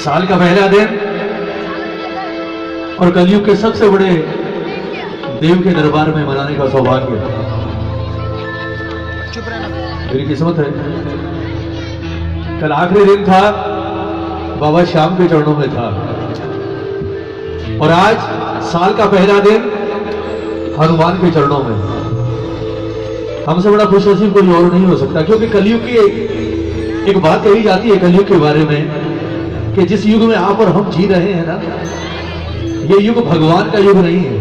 साल का पहला दिन और कलयुग के सबसे बड़े देव के दरबार में मनाने का सौभाग्य मेरी किस्मत है। कल आखिरी दिन था, बाबा श्याम के चरणों में था, और आज साल का पहला दिन हनुमान के चरणों में। हमसे बड़ा खुशनसीब कोई और नहीं हो सकता, क्योंकि कलयुग की एक बात कही जाती है कलयुग के बारे में कि जिस युग में आप और हम जी रहे हैं ना, ये युग भगवान का युग नहीं है,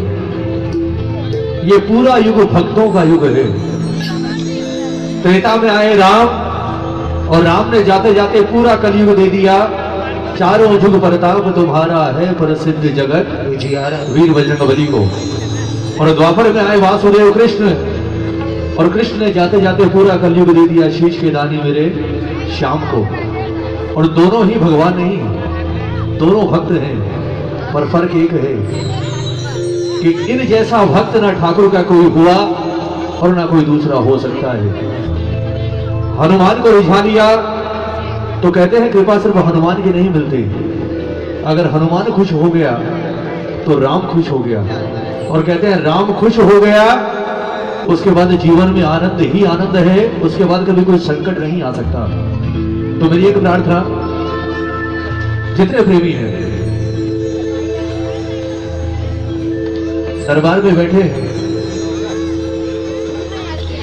ये पूरा युग भक्तों का युग है। त्रेता में आए राम, और राम ने जाते जाते पूरा कलयुग दे दिया। चारों युग प्रताप तुम्हारा है, प्रसिद्ध जगत वीर बजरंगबली को। और द्वापर में आए वासुदेव कृष्ण, और कृष्ण ने जाते जाते पूरा कलयुग दे दिया शीश के दानी मेरे श्याम को। और दोनों ही भगवान नहीं, दोनों भक्त हैं, पर फर्क एक है कि इन जैसा भक्त ना ठाकुर का कोई हुआ और ना कोई दूसरा हो सकता है। हनुमान को रिझा लिया तो कहते हैं कृपा सिर्फ हनुमान की नहीं मिलती। अगर हनुमान खुश हो गया तो राम खुश हो गया, और कहते हैं राम खुश हो गया उसके बाद जीवन में आनंद ही आनंद है, उसके बाद कभी कोई संकट नहीं आ सकता। तो मेरी एक प्रार्थना, जितने प्रेमी हैं दरबार में बैठे हैं,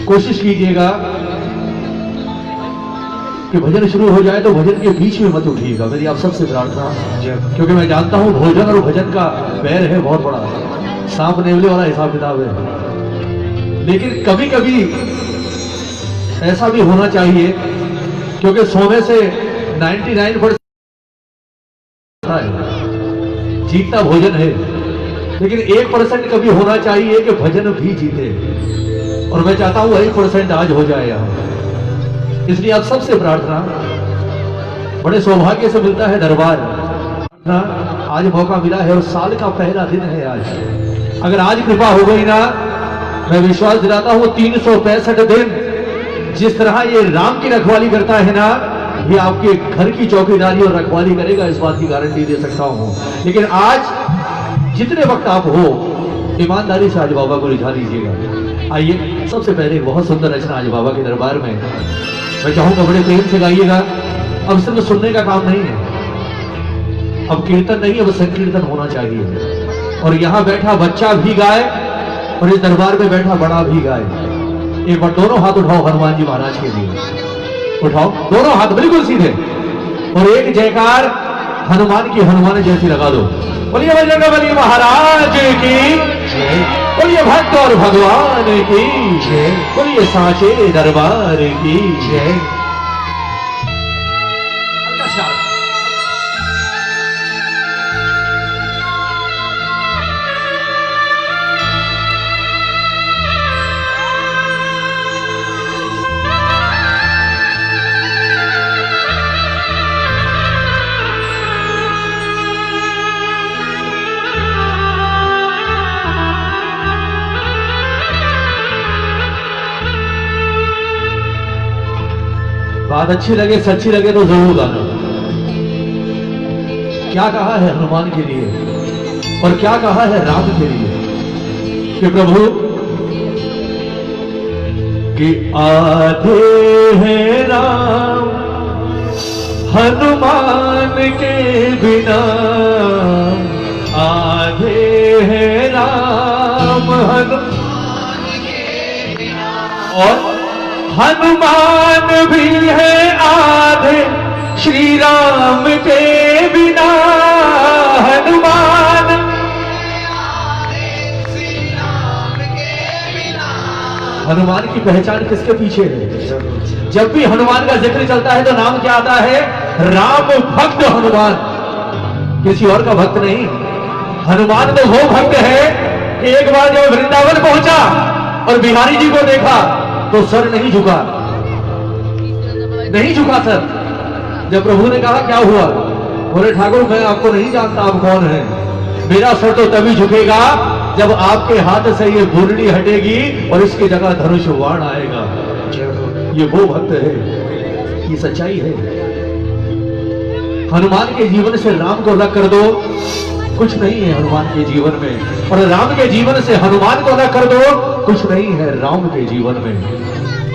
कोशिश कीजिएगा कि भजन शुरू हो जाए तो भजन के बीच में मत उठिएगा। मेरी आप सबसे प्रार्थना, क्योंकि मैं जानता हूं भोजन और भजन का बैर है बहुत बड़ा, सांप नेवले वाला हिसाब किताब है। लेकिन कभी कभी ऐसा भी होना चाहिए, क्योंकि सोने से 99% जीतता भोजन है, लेकिन 1% कभी होना चाहिए कि भजन भी जीते। और मैं चाहता हूं 1% आज हो जाए यहां। इसलिए आप सबसे प्रार्थना, बड़े सौभाग्य से मिलता है दरबार, आज मौका मिला है और साल का पहला दिन है आज। अगर आज कृपा हो गई ना, मैं विश्वास दिलाता हूं 365 दिन जिस तरह ये राम की रखवाली करता है ना, ये आपके घर की चौकीदारी और रखवाली करेगा, इस बात की गारंटी दे सकता हूं। लेकिन आज जितने वक्त आप हो, ईमानदारी से आज बाबा को रिझा लीजिएगा। आइए, सबसे पहले बहुत सुंदर रचना आज बाबा के दरबार में, मैं चाहूंगा बड़े प्रेम से गाइएगा। अब सिर्फ सुनने का काम नहीं है, अब कीर्तन नहीं, अब संकीर्तन होना चाहिए। और यहां बैठा बच्चा भी गाए और इस दरबार में बैठा बड़ा भी गाए। एक बार दोनों हाथ उठाओ हनुमान जी महाराज के लिए, उठाओ दोनों हाथ बिल्कुल सीधे, और एक जयकार हनुमान की हनुमान जैसी लगा दो। बोलिए बजरंगबली महाराज की, बोलिए भक्त और भगवान की, बोलिए साचे दरबार की जय। बात अच्छी लगे, सच्ची लगे तो जरूर गाना। क्या कहा है हनुमान के लिए और क्या कहा है राम के लिए कि प्रभु कि आधे हैं राम हनुमान के बिना, आधे हैं राम हनुमान के बिना, और हनुमान भी है आधे श्री राम के बिना। हनुमान हनुमान की पहचान किसके पीछे है? जब भी हनुमान का जिक्र चलता है तो नाम क्या आता है? राम भक्त हनुमान, किसी और का भक्त नहीं। हनुमान तो वो भक्त है कि एक बार जब वृंदावन पहुंचा और बिहारी जी को देखा तो सर नहीं झुका, नहीं झुका सर। जब प्रभु ने कहा क्या हुआ, बोले ठाकुर मैं आपको नहीं जानता, आप कौन हैं। मेरा सर तो तभी झुकेगा जब आपके हाथ से ये बुरड़ी हटेगी और इसकी जगह धनुष बाण आएगा। ये वो भक्त है, ये सच्चाई है। हनुमान के जीवन से राम को अलग कर दो, कुछ नहीं है हनुमान के जीवन में, और राम के जीवन से हनुमान को अलग कर दो, कुछ नहीं है राम के जीवन में।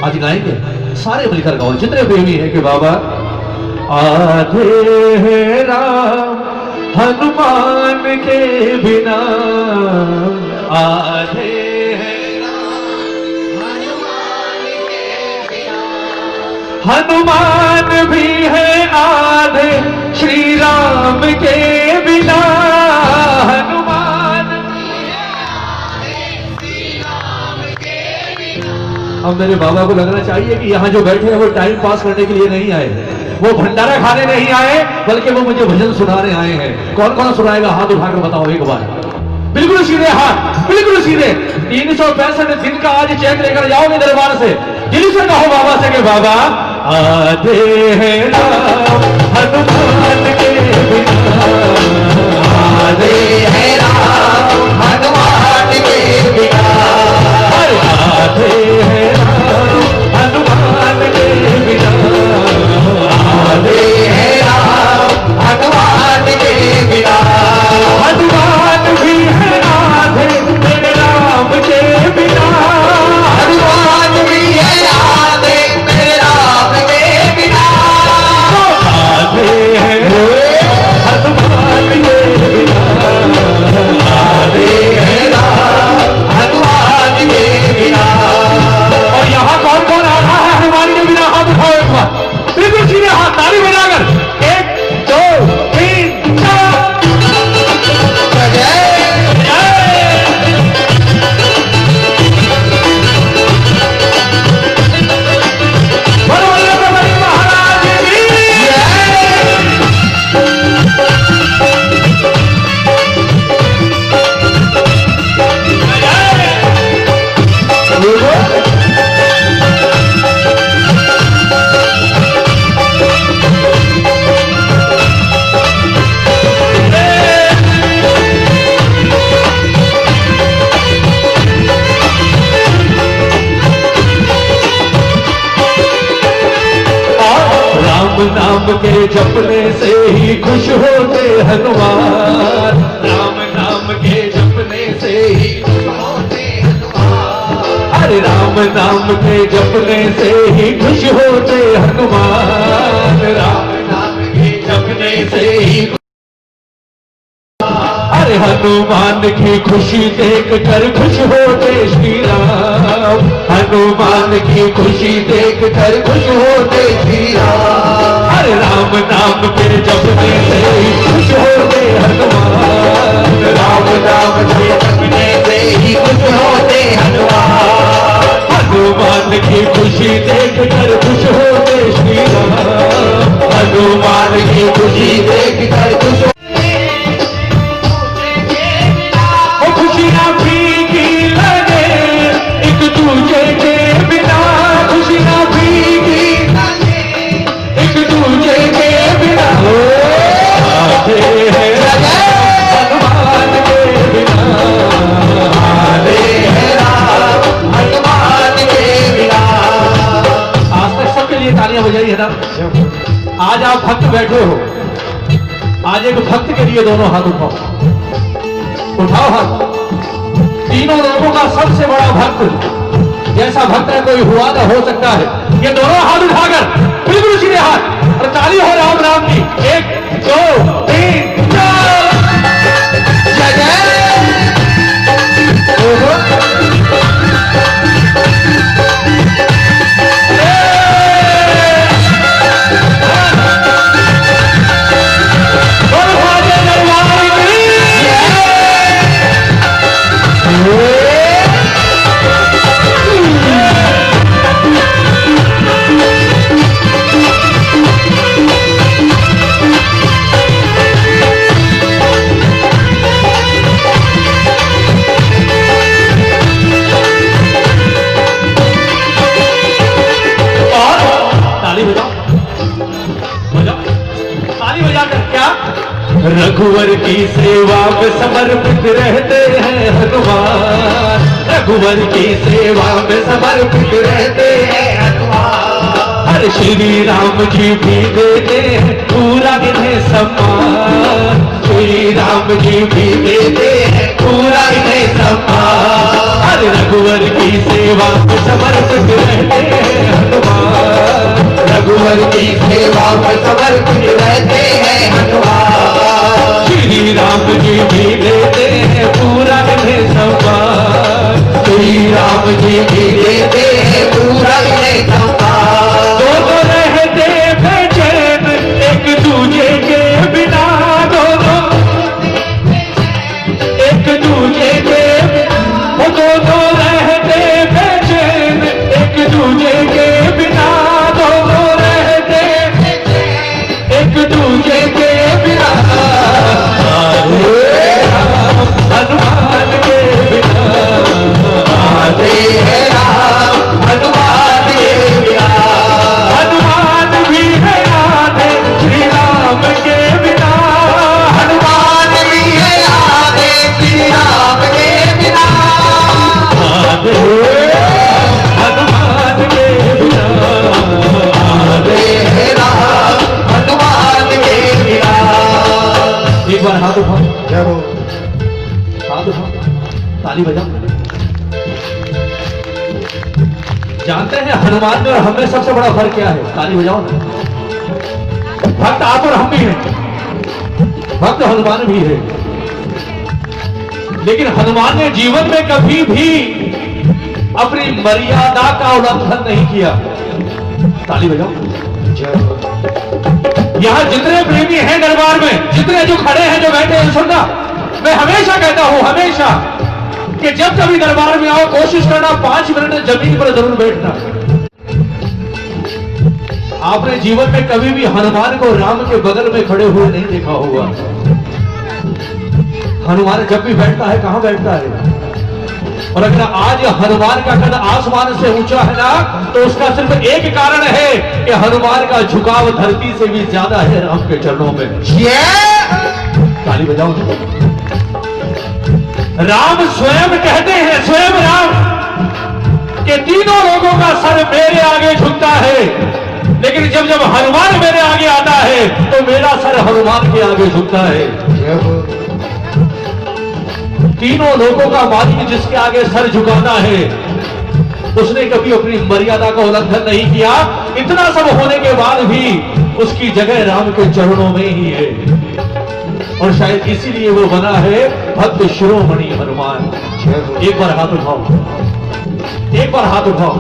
आज गाएंगे, सारे मिलकर गाओ, जितने प्रेमी है कि बाबा आधे है राम हनुमान के बिना, आधे है राम हनुमान के बिना, हनुमान भी है आधे श्री राम के बिना, हनुमान भी है आधे श्री राम के बिना। अब मेरे बाबा को लगना चाहिए कि यहाँ जो बैठे हैं वो टाइम पास करने के लिए नहीं आए, वो भंडारा खाने नहीं आए, बल्कि वो मुझे भजन सुनाने आए हैं। कौन कौन सुनाएगा हाथ उठाकर बताओ एक बार, बिल्कुल सीधे हाथ, बिल्कुल सीधे। 365 दिन का आज चेक लेकर जाओगे दरबार से, दिल से कहो बाबा से कि बाबा आधे है राम हनुमान के बिना, आधे है राम हनुमान के बिना, आधे है राम हनुमान के बिना, आधे है राम हनुमान के बिना, हनुमान भी है आधे मेरे राम के बिना, हनुमान भी है आधे मेरे राम के बिना, आधे है हनुमान के बिना, आधे है राम हनुमान के बिना। और यहाँ कौन कौन आ रहा है हनुमान के बिना? हाथ उठाओ एक बार, बिल्कुल सीधे हाथ, ताली बजाकर 1 2 3 4। नाम के जपने से ही खुश होते हनुमान, राम नाम के जपने से ही खुश होते हनुमान, अरे राम नाम के जपने से ही खुश होते हनुमान, राम नाम के जपने से ही, अरे हनुमान की खुशी देख कर खुश होते श्री राम, हनुमान की खुशी देख कर खुश होते श्री राम, अरे राम नाम के जपने से ही खुश होते हनुमान, राम नाम के जपने से ही खुश होते हनुमान, हनुमान की खुशी देख कर खुश होते श्री राम, हनुमान की खुशी देख कर खुश, खुशियाँ फीकी लगे एक दूजे के बिना, खुशियाँ फीकी लगे एक दूजे के बिना, आधे है हनुमान के बिना, आधे है हनुमान के बिना। आज तक सबके लिए तालियां बजाई है ना? आज आप भक्त बैठे हो, आज एक भक्त के लिए दोनों हाथ उठाओ, उठाओ हाथ। तीनों लोगों का सबसे बड़ा भक्त, जैसा भक्त है कोई हुआ ना हो सकता है, ये दोनों हाथ उठाकर बिल्कुल सीधे हाथ, और ताली हो राम राम की 1 2 3 4। रघुवर की सेवा में समर्पित रहते हैं हनुमान, रघुवर की सेवा में समर्पित रहते हैं हनुमान, अरे श्री राम जी भी देते हैं पूरा इन्हें सम्मान, श्री राम जी भी देते हैं पूरा इन्हें सम्मान। अरे रघुवर की सेवा में समर्पित रहते हैं हनुमान, रघुवर की सेवा में समर्पित रहते हैं हनुमान। श्री राम जी भी देते हैं पूरा इन्हें सम्मान, श्री राम जी भी देते हैं पूरा इन्हें सम्मान। दोनों रहते बेचैन एक दूजे के बिना, दोनों एक दूजे के, वो दोनों रहते बेचैन एक दूजे के बिना, दोनों रहते एक दूजे के बिना। हनुमान के बिना आते हैं राम, हनुमान के बिना, हनुमान भी है आते श्री राम के बिना, हनुमान भी है आते श्री राम के बिना, आते हनुमान के बिना, आते हैं राम, हनुमान के बिना। एक बार हाथ उठाओ, हाथ उठाओ, ताली बजाओ। जानते हैं हनुमान में और हमें सबसे बड़ा फर्क क्या है? ताली बजाओ ना। भक्त आप और हम भी हैं, भक्त हनुमान भी है, लेकिन हनुमान ने जीवन में कभी भी अपनी मर्यादा का उल्लंघन नहीं किया। ताली बजाओ। यहां जितने प्रेमी हैं दरबार में, जितने जो खड़े हैं, जो बैठे हैं, सुनना, मैं हमेशा कहता हूं, हमेशा, कि जब कभी दरबार में आओ कोशिश करना 5 मिनट जमीन पर जरूर बैठना। आपने जीवन में कभी भी हनुमान को राम के बगल में खड़े हुए नहीं देखा होगा। हनुमान जब भी बैठता है, कहां बैठता है? और अगर आज हनुमान का कद आसमान से ऊंचा है ना, तो उसका सिर्फ एक कारण है कि हनुमान का झुकाव धरती से भी ज्यादा है राम के चरणों में। ताली बजाओ। राम स्वयं कहते हैं, स्वयं राम, कि तीनों लोगों का सर मेरे आगे झुकता है, लेकिन जब जब हनुमान मेरे आगे आता है तो मेरा सर हनुमान के आगे झुकता है। तीनों लोगों का मालिक जिसके आगे सर झुकाता है, उसने कभी अपनी मर्यादा का उल्लंघन नहीं किया। इतना सब होने के बाद भी उसकी जगह राम के चरणों में ही है, और शायद इसीलिए वो बना है भक्त शिरोमणि हनुमान। एक बार हाथ उठाओ, एक बार हाथ उठाओ।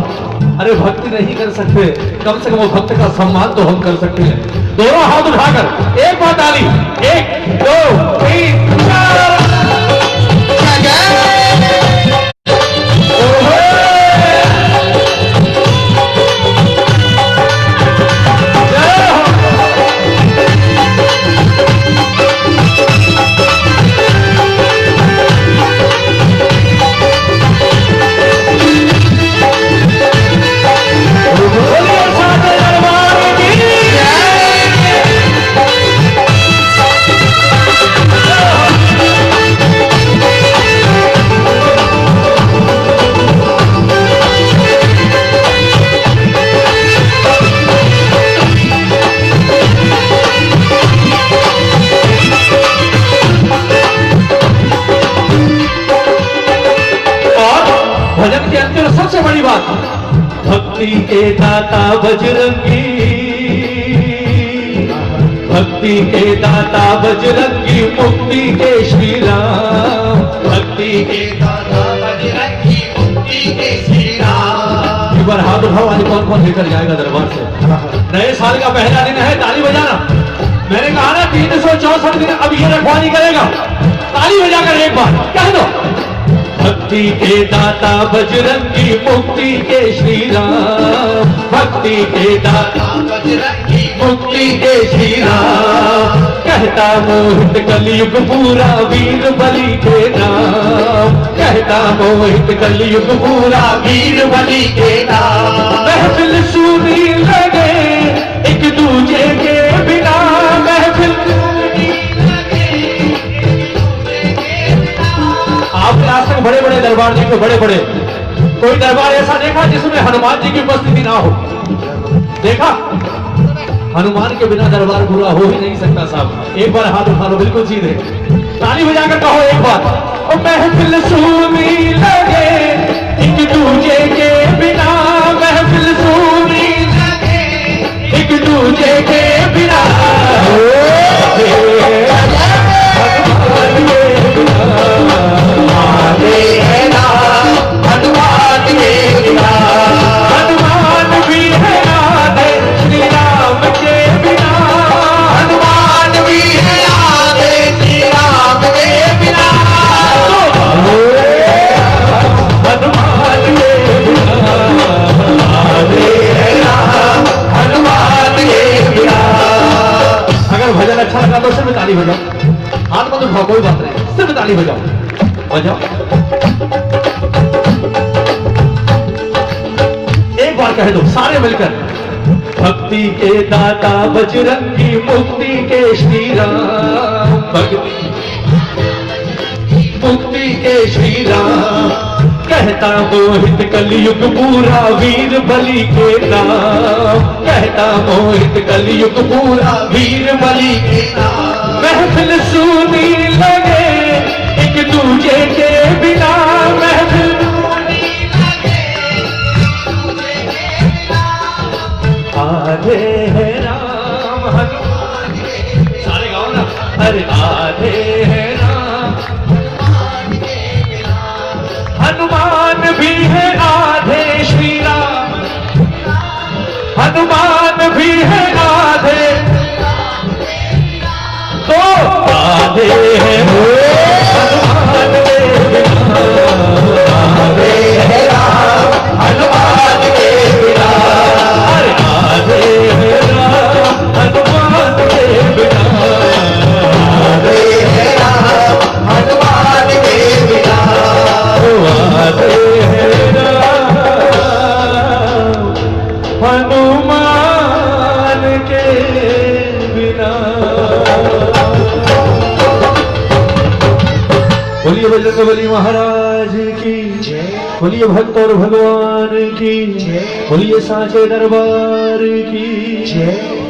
अरे भक्ति नहीं कर सकते, कम से कम वो भक्त का सम्मान तो हम कर सकते हैं। दोनों हाथ उठाकर एक बार ताली, 1 2 3 4। भजन के अंदर सबसे बड़ी बात, भक्ति के दाता बजरंगी, भक्ति के दाता बजरंगी, मुक्ति के श्री राम, भक्ति के दाता बजरंगी, मुक्ति के श्री राम। एक बार हाथ उठाओ। आज कौन कौन लेकर जाएगा दरबार से? नए साल का पहला दिन है, ताली बजाना। मैंने कहा ना 364 दिन अब ये रखवाली करेगा। ताली बजाकर एक बार कह दो, भक्ति के दाता बजरंगी, मुक्ति के श्री राम, भक्ति के दाता बजरंगी, मुक्ति के श्री राम। कहता मोहित कलयुग पूरा वीर बलि के नाम, कहता मोहित कलयुग पूरा वीर बलि के नाम। महफिल सुनी लगे एक दूजे के बिना, महफिल आपने आज तक बड़े बड़े दरबार देखे, बड़े बड़े, कोई दरबार ऐसा देखा जिसमें हनुमान जी की उपस्थिति ना हो? देखा, हनुमान के बिना दरबार पूरा हो ही नहीं सकता साहब। एक बार हाथ उठा लो बिल्कुल सीधे, ताली बजाकर कहो एक बार। ओ महफिल सूनी लगे एक दूजे के बिना, महफिल सूनी लगे एक दूजे के बिना, अच्छा लगा तो सिर्फ ताली बजाओ, हाथ मत उठाओ, कोई बात नहीं, सिर्फ ताली बजाओ, बजाओ। एक बार कह दो सारे मिलकर, भक्ति के दाता बजरंगी, मुक्ति के श्री राम, भक्ति मुक्ति के श्री राम, कहता मोहित कलयुग पूरा वीर बलि के नाम, कहता मोहित कलयुग पूरा वीर बलि के नाम। महफिल सूनी लगे एक दूजे के बिना, महफिल सूनी लगे एक दूजे के बिना, आधे है राम हनुमान, सारे गाओ ना, अरे आधे है हनुमान भी है आधे श्री राम, हनुमान भी है आधे, तो आधे है हनुमान के बिना, आधे है राम हनुमान के बिना, अरे आधे है राम हनुमान के बिना, आधे है राम हनुमान के बिना, आधे है राम हनुमान के बिना। बोलिए बजरंगबली महाराज की जय, बोलिए भक्त और भगवान की जय, बोलिए सांचे दरबार की जय।